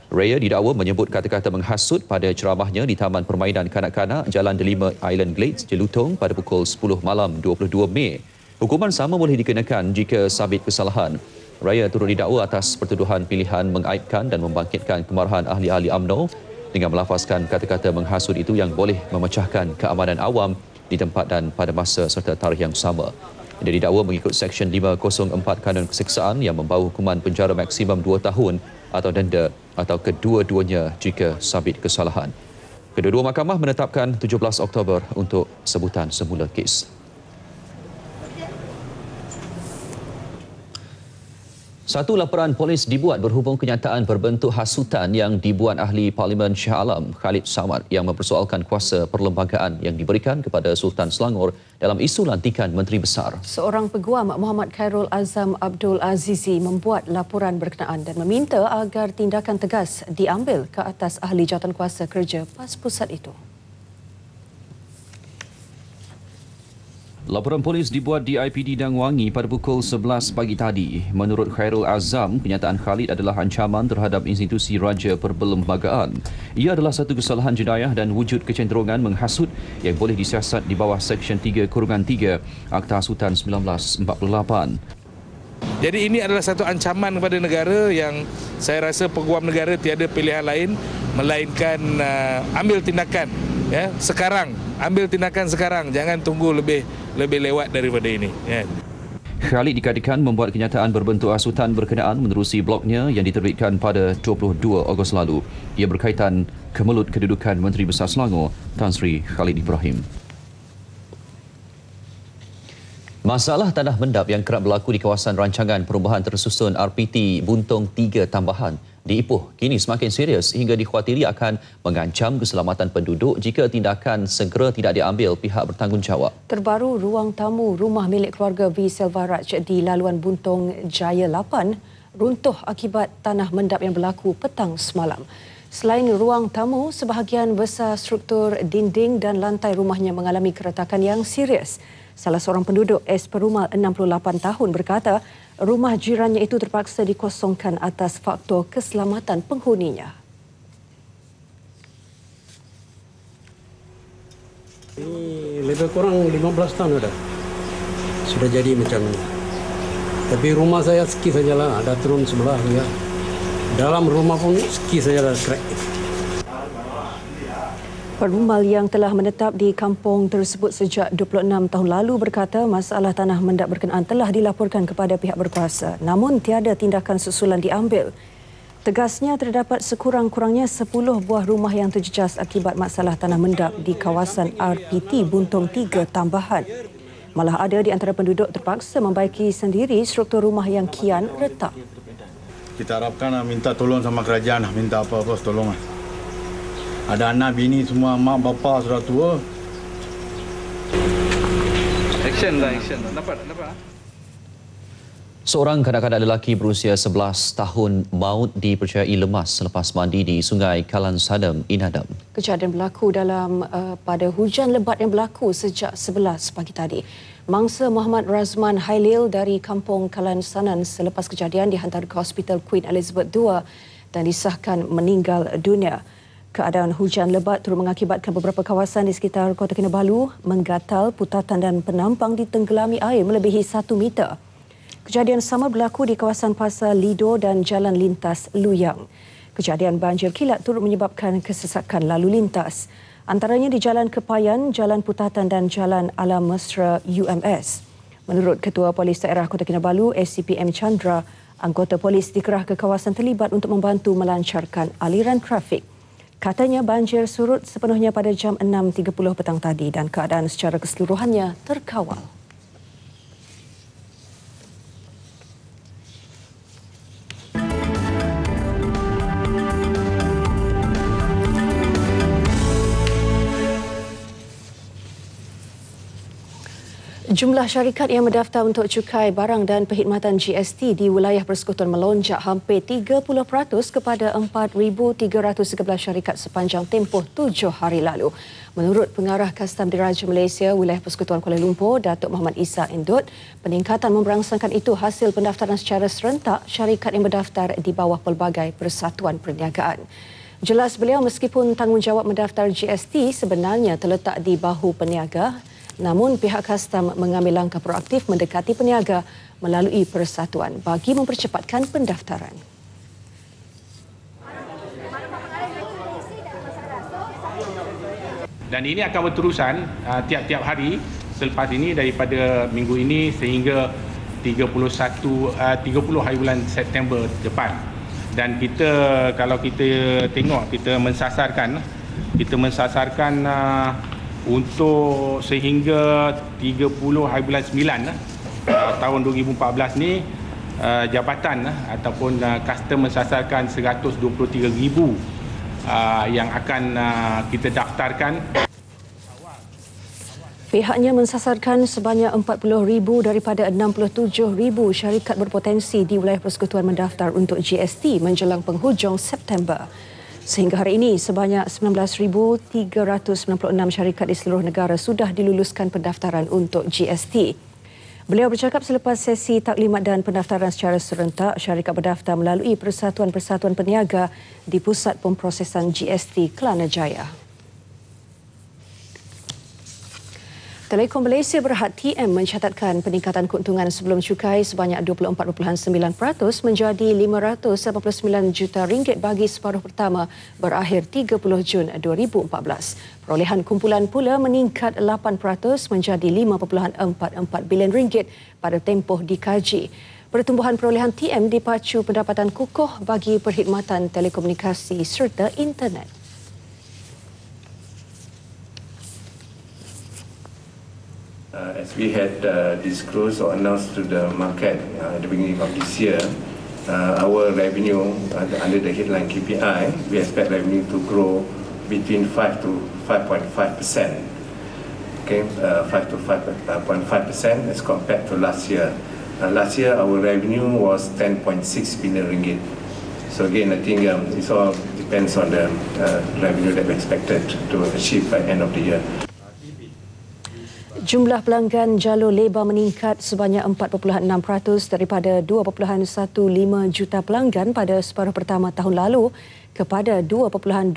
Raya didakwa menyebut kata-kata menghasut pada ceramahnya di Taman Permainan Kanak-Kanak Jalan Delima Island Glades Jelutong pada pukul 10 malam 22 Mei. Hukuman sama boleh dikenakan jika sabit kesalahan. Raya turut didakwa atas pertuduhan pilihan mengaibkan dan membangkitkan kemarahan ahli-ahli UMNO dengan melafazkan kata-kata menghasut itu yang boleh memecahkan keamanan awam di tempat dan pada masa serta tarikh yang sama. Dia didakwa mengikut Seksyen 504 Kanun Keseksaan yang membawa hukuman penjara maksimum 2 tahun atau denda atau kedua-duanya jika sabit kesalahan. Kedua-dua mahkamah menetapkan 17 Oktober untuk sebutan semula kes. Satu laporan polis dibuat berhubung kenyataan berbentuk hasutan yang dibuat ahli Parlimen Shah Alam Khalid Samad yang mempersoalkan kuasa perlembagaan yang diberikan kepada Sultan Selangor dalam isu lantikan Menteri Besar. Seorang peguam Muhammad Khairul Azam Abdul Azizi membuat laporan berkenaan dan meminta agar tindakan tegas diambil ke atas ahli jawatankuasa kerja PAS Pusat itu. Laporan polis dibuat di IPD Dang Wangi pada pukul 11 pagi tadi. Menurut Khairul Azam, kenyataan Khalid adalah ancaman terhadap institusi raja perlembagaan. Ia adalah satu kesalahan jenayah dan wujud kecenderungan menghasut yang boleh disiasat di bawah Seksyen 3/3 Akta Hasutan 1948. Jadi ini adalah satu ancaman kepada negara yang saya rasa peguam negara tiada pilihan lain melainkan ambil tindakan sekarang, ambil tindakan sekarang, jangan tunggu lebih lewat daripada ini. Khalid dikatakan membuat kenyataan berbentuk hasutan berkenaan menerusi blognya yang diterbitkan pada 22 Ogos lalu. Ia berkaitan kemelut kedudukan Menteri Besar Selangor Tan Sri Khalid Ibrahim. Masalah tanah mendap yang kerap berlaku di kawasan rancangan perubahan tersusun RPT Buntong 3 tambahan di Ipoh kini semakin serius hingga dikhawatiri akan mengancam keselamatan penduduk jika tindakan segera tidak diambil pihak bertanggungjawab. Terbaru, ruang tamu rumah milik keluarga V. Selvaraj di laluan Buntong Jaya 8 runtuh akibat tanah mendap yang berlaku petang semalam. Selain ruang tamu, sebahagian besar struktur dinding dan lantai rumahnya mengalami keretakan yang serius. Salah seorang penduduk S. Perumal 68 tahun berkata rumah jirannya itu terpaksa dikosongkan atas faktor keselamatan penghuninya. Ini lebih kurang 15 tahun sudah jadi macam ini. Tapi rumah saya ski sajalah, ada turun sebelah juga. Dalam rumah pun ski sajalah crack. Perumal yang telah menetap di kampung tersebut sejak 26 tahun lalu berkata masalah tanah mendap berkenaan telah dilaporkan kepada pihak berkuasa namun tiada tindakan susulan diambil. Tegasnya terdapat sekurang-kurangnya 10 buah rumah yang terjejas akibat masalah tanah mendap di kawasan RPT Buntong 3 tambahan. Malah ada di antara penduduk terpaksa membaiki sendiri struktur rumah yang kian retak. Kita harapkan minta tolong sama kerajaan, minta apa-apa tolong. Ada anak, bini semua, mak, bapa sudah tua. Action. Nampak? Seorang kanak-kanak lelaki berusia 11 tahun maut dipercayai lemas selepas mandi di Sungai Kalan Sadam, Inadam. Kejadian berlaku pada hujan lebat yang berlaku sejak 11 pagi tadi. Mangsa Muhammad Razman Hailil dari kampung Kalan Sanan selepas kejadian dihantar ke Hospital Queen Elizabeth II dan disahkan meninggal dunia. Keadaan hujan lebat turut mengakibatkan beberapa kawasan di sekitar Kota Kinabalu menggatal, putatan dan penampang ditenggelami air melebihi 1 meter. Kejadian sama berlaku di kawasan Pasar Lido dan Jalan Lintas Luyang. Kejadian banjir kilat turut menyebabkan kesesakan lalu lintas. Antaranya di Jalan Kepayan, Jalan Putatan dan Jalan Alam Mesra UMS. Menurut Ketua Polis Daerah Kota Kinabalu, SCPM Chandra, anggota polis dikerah ke kawasan terlibat untuk membantu melancarkan aliran trafik. Katanya banjir surut sepenuhnya pada jam 6.30 petang tadi dan keadaan secara keseluruhannya terkawal. Jumlah syarikat yang mendaftar untuk cukai barang dan perkhidmatan GST di wilayah persekutuan melonjak hampir 30% kepada 4,313 syarikat sepanjang tempoh 7 hari lalu. Menurut Pengarah Kastam Diraja Malaysia Wilayah Persekutuan Kuala Lumpur, Datuk Muhammad Isa Indut, peningkatan memberangsangkan itu hasil pendaftaran secara serentak syarikat yang berdaftar di bawah pelbagai persatuan perniagaan. Jelas beliau meskipun tanggungjawab mendaftar GST sebenarnya terletak di bahu peniaga, namun pihak kastam mengambil langkah proaktif mendekati peniaga melalui persatuan bagi mempercepatkan pendaftaran. Dan ini akan berterusan tiap-tiap hari selepas ini daripada minggu ini sehingga 30 hari bulan September depan. Dan kita kalau kita tengok kita mensasarkan untuk sehingga 30 hari bulan 9 tahun 2014 ni jabatan ataupun custom mensasarkan 123,000 yang akan kita daftarkan. Pihaknya mensasarkan sebanyak 40,000 daripada 67,000 syarikat berpotensi di wilayah persekutuan mendaftar untuk GST menjelang penghujung September. Sehingga hari ini, sebanyak 19,396 syarikat di seluruh negara sudah diluluskan pendaftaran untuk GST. Beliau bercakap selepas sesi taklimat dan pendaftaran secara serentak. Syarikat berdaftar melalui Persatuan-Persatuan Peniaga di Pusat Pemprosesan GST Kelana Jaya. Telekom Malaysia Berhad TM mencatatkan peningkatan keuntungan sebelum cukai sebanyak 24.9% menjadi RM589 juta bagi separuh pertama berakhir 30 Jun 2014. Perolehan kumpulan pula meningkat 8% menjadi RM5.44 bilion pada tempoh dikaji. Pertumbuhan perolehan TM dipacu pendapatan kukuh bagi perkhidmatan telekomunikasi serta internet. As we had disclosed or announced to the market at the beginning of this year, our revenue under the headline KPI, we expect revenue to grow between 5 to 5.5%. Okay, 5 to 5.5% as compared to last year. Last year, our revenue was 10.6 billion ringgit. So again, I think it all depends on the revenue that we expected to achieve by end of the year. Jumlah pelanggan jalur leba meningkat sebanyak 4.6% daripada 2.15 juta pelanggan pada separuh pertama tahun lalu kepada 2.25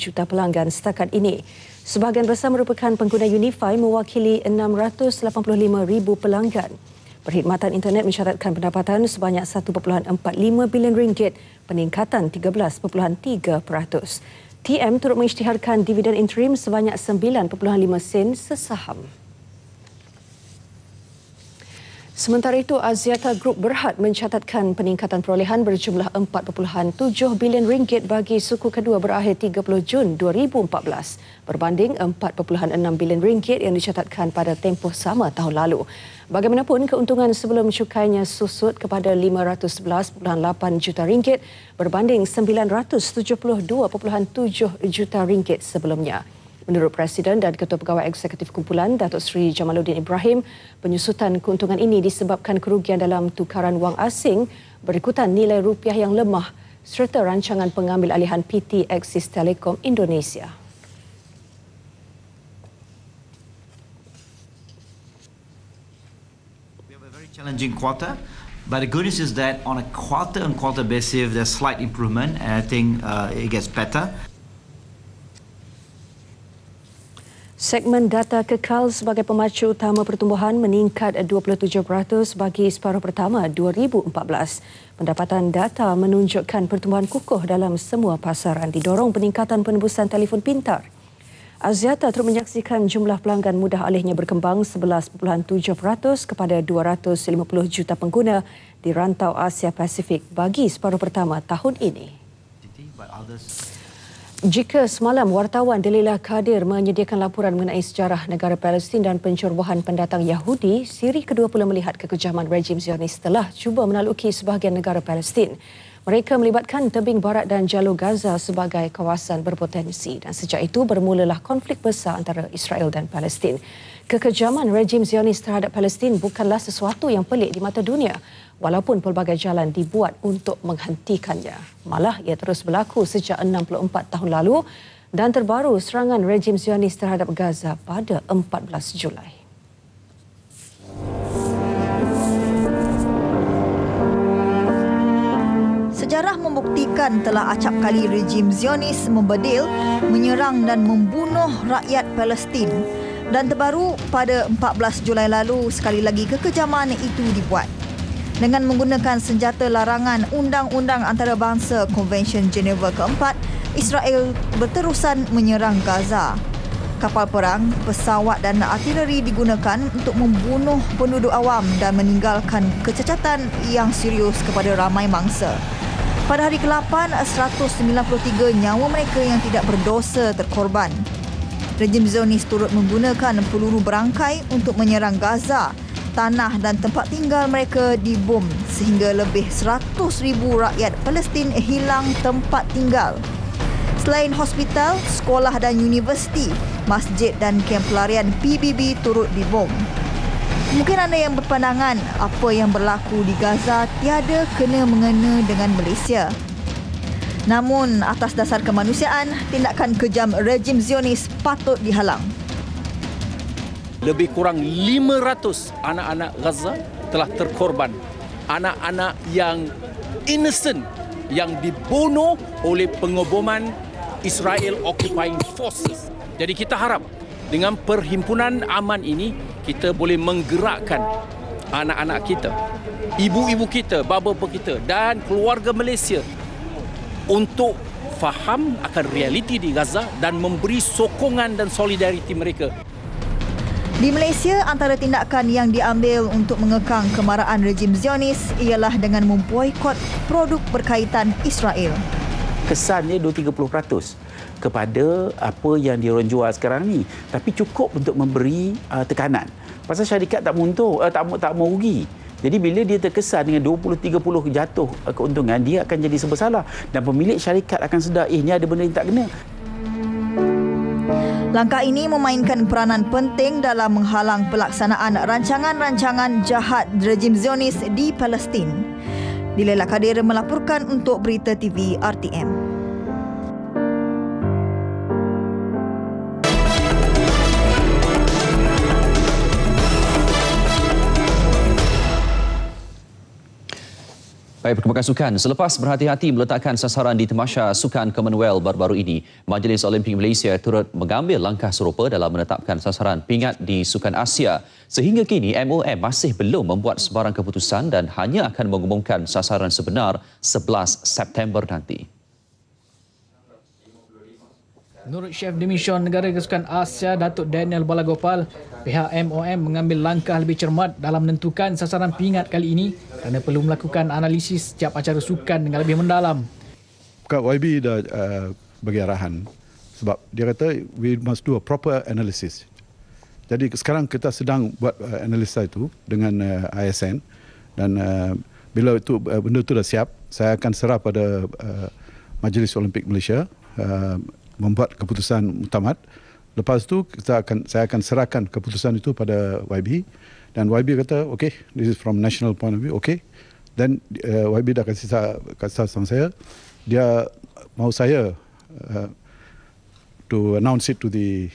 juta pelanggan setakat ini. Sebahagian besar merupakan pengguna Unify mewakili 685,000 pelanggan. Perkhidmatan internet mencatatkan pendapatan sebanyak 1.45 bilion ringgit, peningkatan 13.3%. TM turut mengisytiharkan dividen interim sebanyak 9.5 sen sesaham. Sementara itu, Axiata Group Berhad mencatatkan peningkatan perolehan berjumlah 4.7 bilion ringgit bagi suku kedua berakhir 30 Jun 2014 berbanding 4.6 bilion ringgit yang dicatatkan pada tempoh sama tahun lalu. Bagaimanapun, keuntungan sebelum cukainya susut kepada 511.8 juta ringgit berbanding 972.7 juta ringgit sebelumnya. Menurut Presiden dan Ketua Pegawai Eksekutif Kumpulan, Datuk Seri Jamaluddin Ibrahim, penyusutan keuntungan ini disebabkan kerugian dalam tukaran wang asing berikutan nilai rupiah yang lemah serta rancangan pengambil alihan PT Axis Telecom Indonesia. We have a very challenging quarter, but the good news is that on a quarter-on-quarter basis, there's slight improvement, and I think it gets better. Segmen data kekal sebagai pemacu utama pertumbuhan meningkat 27% bagi separuh pertama 2014. Pendapatan data menunjukkan pertumbuhan kukuh dalam semua pasaran didorong peningkatan penembusan telefon pintar. Axiata turut menyaksikan jumlah pelanggan mudah alihnya berkembang 11.7% kepada 250 juta pengguna di rantau Asia Pasifik bagi separuh pertama tahun ini. Jika semalam wartawan Delilah Kadir menyediakan laporan mengenai sejarah negara Palestin dan pencerobohan pendatang Yahudi, siri kedua pula melihat kekejaman rejim Zionis telah cuba menaluki sebahagian negara Palestin. Mereka melibatkan tebing barat dan jalur Gaza sebagai kawasan berpotensi dan sejak itu bermulalah konflik besar antara Israel dan Palestin. Kekejaman rejim Zionis terhadap Palestin bukanlah sesuatu yang pelik di mata dunia, walaupun pelbagai jalan dibuat untuk menghentikannya. Malah ia terus berlaku sejak 64 tahun lalu dan terbaru serangan rejim Zionis terhadap Gaza pada 14 Julai. Sejarah membuktikan telah acap kali rejim Zionis membedil, menyerang dan membunuh rakyat Palestin. Dan terbaru pada 14 Julai lalu sekali lagi kekejaman itu dibuat. Dengan menggunakan senjata larangan Undang-Undang Antarabangsa Konvensyen Geneva keempat, Israel berterusan menyerang Gaza. Kapal perang, pesawat dan artileri digunakan untuk membunuh penduduk awam dan meninggalkan kecacatan yang serius kepada ramai mangsa. Pada hari ke-8, 193 nyawa mereka yang tidak berdosa terkorban. Rejim Zionis turut menggunakan peluru berangkai untuk menyerang Gaza. Tanah dan tempat tinggal mereka dibom sehingga lebih 100,000 rakyat Palestin hilang tempat tinggal. Selain hospital, sekolah dan universiti, masjid dan kem pelarian PBB turut dibom. Mungkin anda yang berpandangan apa yang berlaku di Gaza tiada kena-mengena dengan Malaysia. Namun atas dasar kemanusiaan, tindakan kejam rejim Zionis patut dihalang. Lebih kurang 500 anak-anak Gaza telah terkorban. Anak-anak yang innocent yang dibunuh oleh pengeboman Israel Occupying Forces. Jadi kita harap dengan perhimpunan aman ini kita boleh menggerakkan anak-anak kita, ibu-ibu kita, bapa-bapa kita dan keluarga Malaysia untuk faham akan realiti di Gaza dan memberi sokongan dan solidariti mereka. Di Malaysia, antara tindakan yang diambil untuk mengekang kemarahan rejim Zionis ialah dengan memboikot produk berkaitan Israel. Kesannya 2-30% kepada apa yang diorang jual sekarang ni, tapi cukup untuk memberi tekanan. Pasal syarikat tak mau rugi. Jadi bila dia terkesan dengan 20-30 jatuh keuntungan, dia akan jadi serba salah dan pemilik syarikat akan sedar ni ada benda yang tak kena. Langkah ini memainkan peranan penting dalam menghalang pelaksanaan rancangan-rancangan jahat rejim Zionis di Palestin. Dilaila Kadir melaporkan untuk Berita TV RTM. Baik, perkembangan sukan. Selepas berhati-hati meletakkan sasaran di Tamasya Sukan Commonwealth baru-baru ini, Majlis Olimpik Malaysia turut mengambil langkah serupa dalam menetapkan sasaran pingat di Sukan Asia. Sehingga kini, MOM masih belum membuat sebarang keputusan dan hanya akan mengumumkan sasaran sebenar 11 September nanti. Menurut Chef Division Negara Kesukan Asia, Datuk Daniel Balagopal, pihak MOM mengambil langkah lebih cermat dalam menentukan sasaran pingat kali ini kerana perlu melakukan analisis setiap acara sukan dengan lebih mendalam. YB dah bagi arahan sebab dia kata we must do a proper analysis. Jadi sekarang kita sedang buat analisa itu dengan ISN dan bila itu benda itu dah siap, saya akan serah pada Majlis Olimpik Malaysia membuat keputusan muktamad. Lepas tu saya akan serahkan keputusan itu pada YB dan YB kata okay, this is from national point of view, okay. Then YB dah kasih sama saya, dia mau saya to announce it to the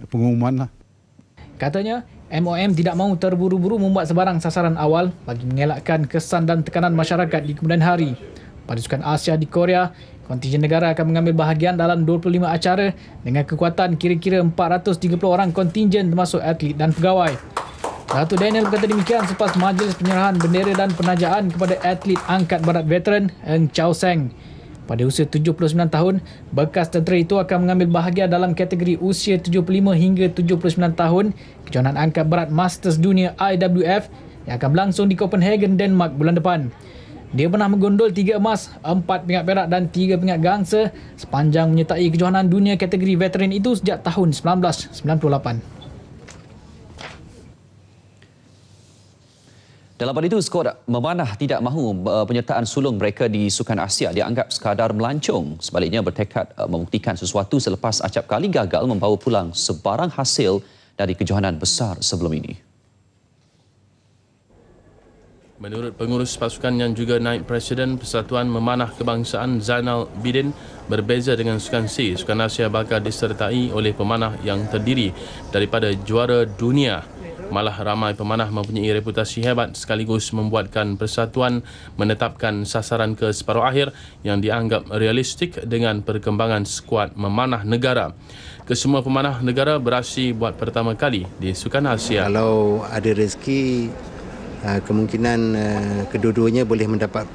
pengumuman lah. Katanya, MOM tidak mahu terburu-buru membuat sebarang sasaran awal bagi mengelakkan kesan dan tekanan masyarakat di kemudian hari. Pada Sukan Asia di Korea, kontingen negara akan mengambil bahagian dalam 25 acara dengan kekuatan kira-kira 430 orang kontingen termasuk atlet dan pegawai. Datuk Daniel berkata demikian selepas majlis penyerahan bendera dan penajaan kepada atlet angkat barat veteran Eng Chow Seng. Pada usia 79 tahun, bekas tentera itu akan mengambil bahagian dalam kategori usia 75 hingga 79 tahun kejohanan angkat berat Masters Dunia IWF yang akan berlangsung di Copenhagen, Denmark bulan depan. Dia pernah menggondol 3 emas, 4 pingat perak dan 3 pingat gangsa sepanjang menyertai kejohanan dunia kategori veteran itu sejak tahun 1998. Dalam hal itu, skuad memanah tidak mahu penyertaan sulung mereka di Sukan Asia dianggap sekadar melancong. Sebaliknya bertekad membuktikan sesuatu selepas acap kali gagal membawa pulang sebarang hasil dari kejohanan besar sebelum ini. Menurut pengurus pasukan yang juga naib Presiden Persatuan Memanah Kebangsaan Zainal Bidin, berbeza dengan Sukan C, Sukan Asia bakal disertai oleh pemanah yang terdiri daripada juara dunia. Malah ramai pemanah mempunyai reputasi hebat sekaligus membuatkan persatuan menetapkan sasaran ke separuh akhir yang dianggap realistik dengan perkembangan skuad memanah negara. Kesemua pemanah negara beraksi buat pertama kali di Sukan Asia. Kalau ada rezeki, kemungkinan kedua-duanya boleh mendapat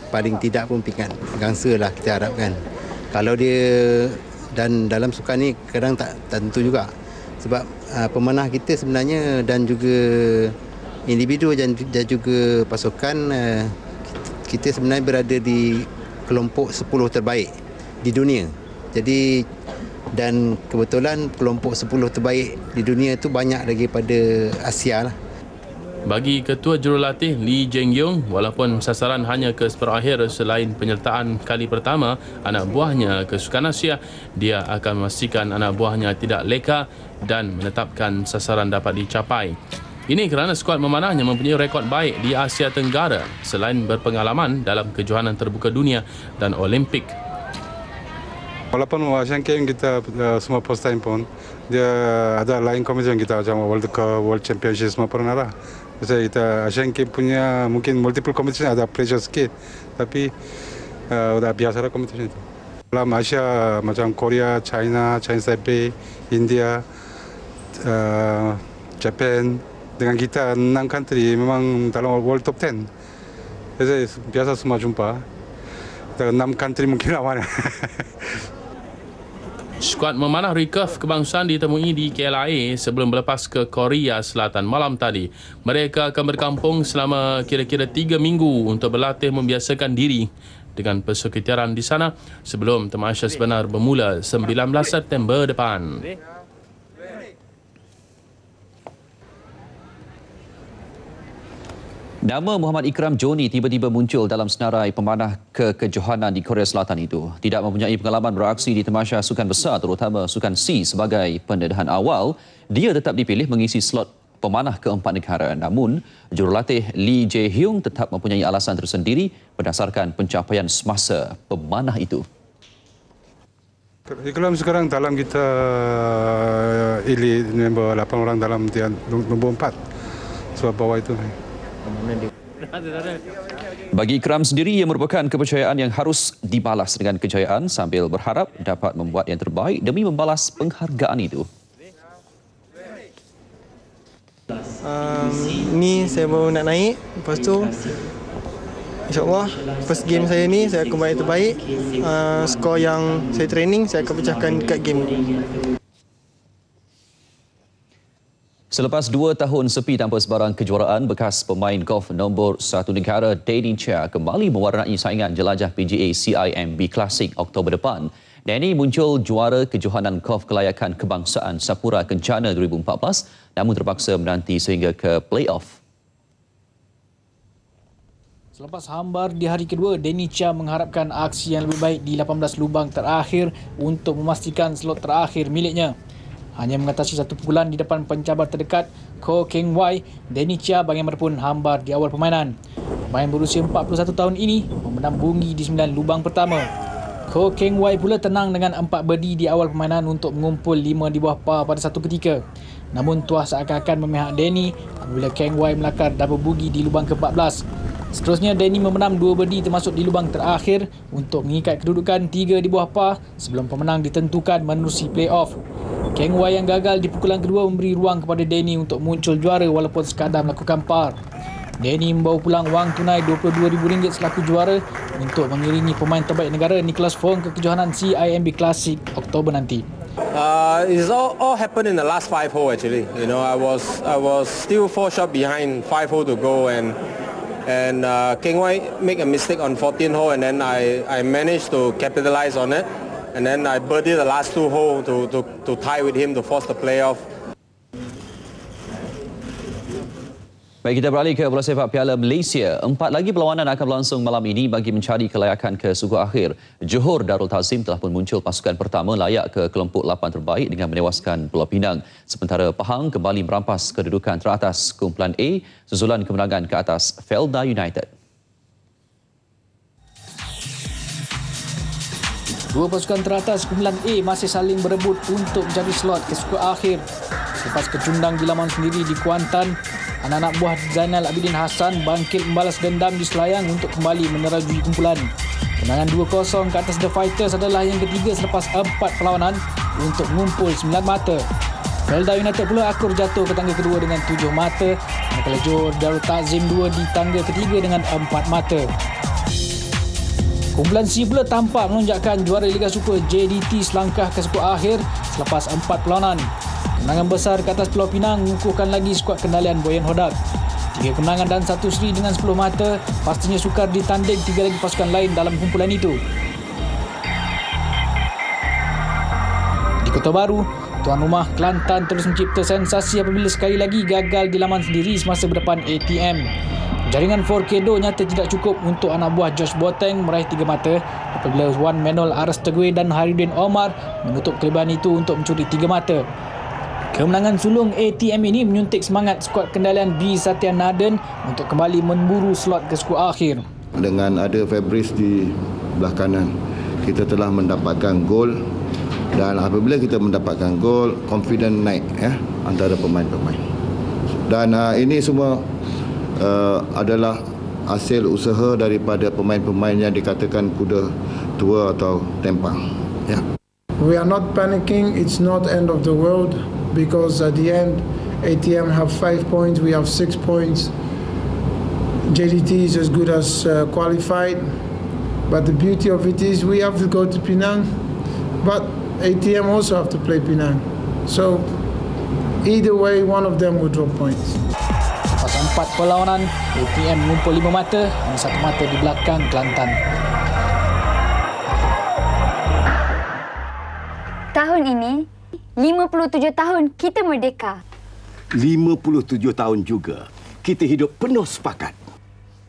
paling tidak pun pingat gangsa lah kita harapkan. Kalau dia dan dalam sukan ni kadang tak tentu juga sebab pemanah kita sebenarnya dan juga individu dan juga pasukan kita sebenarnya berada di kelompok 10 terbaik di dunia. Jadi dan kebetulan kelompok 10 terbaik di dunia itu banyak daripada Asia lah. Bagi Ketua Jurulatih Lee Jeng Yong, walaupun sasaran hanya ke separuh akhir selain penyertaan kali pertama anak buahnya ke Sukan Asia, dia akan memastikan anak buahnya tidak leka dan menetapkan sasaran dapat dicapai. Ini kerana skuad memanahnya mempunyai rekod baik di Asia Tenggara selain berpengalaman dalam kejohanan terbuka dunia dan Olimpik. Walaupun Asian Games kita semua first time pun, dia ada lain competition kita macam World Cup, World Championship semua pernah lah. Jadi kita Asian Games punya mungkin multiple competition ada pressure sikit, tapi udah biasa lah competition itu. Dalam Asia macam Korea, China, Taipei, India, Japan, dengan kita 6 country memang dalam world top 10. Jadi biasa semua jumpa. Dalam 6 country mungkin lawan. Skuad memanah recurve kebangsaan ditemui di KLIA sebelum berlepas ke Korea Selatan malam tadi. Mereka akan berkampung selama kira-kira 3 minggu untuk berlatih membiasakan diri dengan persekitaran di sana sebelum tamasya sebenar bermula 19 September depan. Nama Muhammad Ikram Joni tiba-tiba muncul dalam senarai pemanah kejohanan di Korea Selatan itu. Tidak mempunyai pengalaman beraksi di tamasya sukan besar terutama sukan C sebagai pendedahan awal, dia tetap dipilih mengisi slot pemanah keempat negara. Namun, jurulatih Lee Jae-hyung tetap mempunyai alasan tersendiri berdasarkan pencapaian semasa pemanah itu. Ikram sekarang dalam kita elite member 8 orang dalam nombor 4. Sebab bawah itu. Bagi Ikram sendiri, ia merupakan kepercayaan yang harus dibalas dengan kejayaan sambil berharap dapat membuat yang terbaik demi membalas penghargaan itu. Ni saya baru nak naik, lepas tu insyaAllah first game saya ni saya akan buat yang terbaik. Skor yang saya training saya akan pecahkan dekat game ni. Selepas 2 tahun sepi tanpa sebarang kejuaraan, bekas pemain golf nombor 1 negara Danny Chia kembali mewarnai saingan jelajah PGA CIMB Classic Oktober depan. Danny muncul juara kejohanan golf kelayakan kebangsaan Sapura Kencana 2014 namun terpaksa menanti sehingga ke play-off. Selepas hambar di hari kedua, Danny Chia mengharapkan aksi yang lebih baik di 18 lubang terakhir untuk memastikan slot terakhir miliknya. Hanya mengatasi 1 pukulan di depan pencabar terdekat Ko Keng Wai, Danny Chia bagaimanapun hambar di awal permainan. Pemain berusia 41 tahun ini memenang bogey di 9 lubang pertama. Ko Keng Wai pula tenang dengan 4 birdie di awal permainan untuk mengumpul 5 di bawah par pada satu ketika. Namun tuah seakan-akan memihak Danny apabila Keng Wai melakar double bogey di lubang ke-14. Seterusnya, Danny memenang 2 birdie termasuk di lubang terakhir untuk mengikat kedudukan 3 di bawah par sebelum pemenang ditentukan menerusi play-off. Keng Wai yang gagal di pukulan kedua memberi ruang kepada Danny untuk muncul juara walaupun sekadar melakukan par. Danny membawa pulang wang tunai RM22,000 selaku juara untuk mengiringi pemain terbaik negara Nicholas Fong ke kejohanan CIMB Classic Oktober nanti. It's all happened in the last 5 hole actually. You know, I was still 4 shots behind 5 hole to go and Keng Wai make a mistake on 14 hole and then I managed to capitalize on it. And then I birdied the last 2 holes to tie with him to force the playoff. Baik, kita beralih ke bola sepak Piala Malaysia. 4 lagi perlawanan akan berlangsung malam ini bagi mencari kelayakan ke suku akhir. Johor Darul Ta'zim telah pun muncul pasukan pertama layak ke kelompok 8 terbaik dengan menewaskan Pulau Pinang. Sementara Pahang kembali merampas kedudukan teratas kumpulan A susulan kemenangan ke atas Felda United. Dua pasukan teratas kumpulan A masih saling berebut untuk mencari slot ke suku akhir. Selepas kecundang di laman sendiri di Kuantan, anak-anak buah Zainal Abidin Hassan bangkit membalas dendam di Selayang untuk kembali menerajui kumpulan. Kemenangan 2-0 ke atas The Fighters adalah yang ketiga selepas 4 perlawanan untuk mengumpul 9 mata. Felda United pula akur jatuh ke tangga kedua dengan 7 mata, manakala Johor Darul Ta'zim 2 di tangga ketiga dengan 4 mata. Kumpulan C pula tampak melonjakkan juara Liga Super JDT selangkah ke suku akhir selepas 4 perlawanan. Kemenangan besar ke atas Pulau Pinang mengukuhkan lagi skuad kendalian Boyan Hodak. 3 kemenangan dan 1 seri dengan 10 mata pastinya sukar ditanding 3 lagi pasukan lain dalam kumpulan itu. Di Kota Baru, tuan rumah Kelantan terus mencipta sensasi apabila sekali lagi gagal di laman sendiri semasa berdepan ATM. Jaringan Forkedo nyata tidak cukup untuk anak buah Josh Boateng meraih 3 mata apabila Wan Menol Aras Teguih dan Haridin Omar menutup kelebihan itu untuk mencuri 3 mata. Kemenangan sulung ATM ini menyuntik semangat skuad kendalian B Satya Naden untuk kembali memburu slot ke skuad akhir. Dengan ada Fabrice di belah kanan, kita telah mendapatkan gol, dan apabila kita mendapatkan gol, confident naik antara pemain-pemain. Dan ini semua adalah hasil usaha daripada pemain-pemain yang dikatakan kuda tua atau tempang. We are not panicking. It's not end of the world, because at the end, ATM have 5 points, we have 6 points. JDT is as good as qualified, but the beauty of it is we have to go to Penang, but ATM also have to play Penang. So either way, one of them will drop points. Lepas 4 perlawanan, ATM mengumpul 5 mata, hanya 1 mata di belakang Kelantan. Tahun ini, 57 tahun kita merdeka. 57 tahun juga kita hidup penuh sepakat.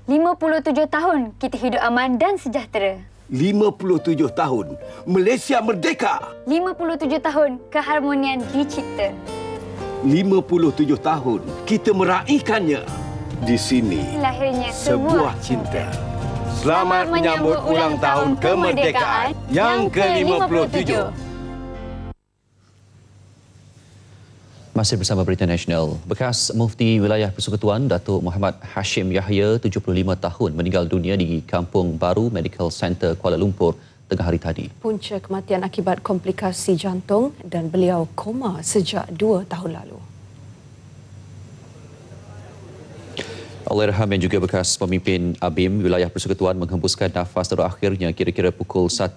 57 tahun kita hidup aman dan sejahtera. 57 tahun Malaysia merdeka. 57 tahun keharmonian dicipta. 57 tahun kita meraihkannya. Di sini lahirnya sebuah cinta. Selamat menyambut ulang tahun kemerdekaan yang ke-57. Masih bersama Berita Nasional. Bekas Mufti Wilayah Persekutuan Datuk Muhammad Hashim Yahya, 75 tahun, meninggal dunia di Kampung Baru Medical Center Kuala Lumpur tengah hari tadi. Punca kematian akibat komplikasi jantung dan beliau koma sejak 2 tahun lalu. Allahyarham yang juga bekas pemimpin ABIM Wilayah Persekutuan menghembuskan nafas terakhirnya kira-kira pukul 1.50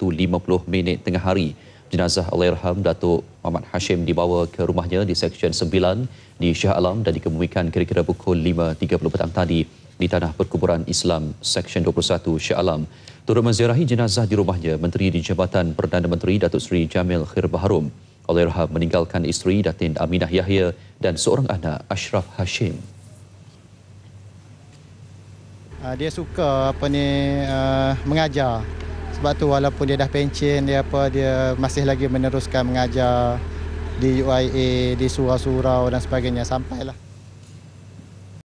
tengah hari. Jenazah Allahyarham Datuk Muhammad Hashim dibawa ke rumahnya di Seksyen 9 di Shah Alam dan dikemumikan kira-kira pukul 5.30 petang tadi di Tanah Perkuburan Islam Seksyen 21 Shah Alam. Turut menziarahi jenazah di rumahnya Menteri di Jabatan Perdana Menteri Datuk Seri Jamil Khair Baharom. Allahyarham meninggalkan isteri Datin Aminah Yahya dan seorang anak Ashraf Hashim. Dia suka mengajar. Sebab tu walaupun dia dah pencen, dia masih lagi meneruskan mengajar di UIA, di surau-surau dan sebagainya sampailah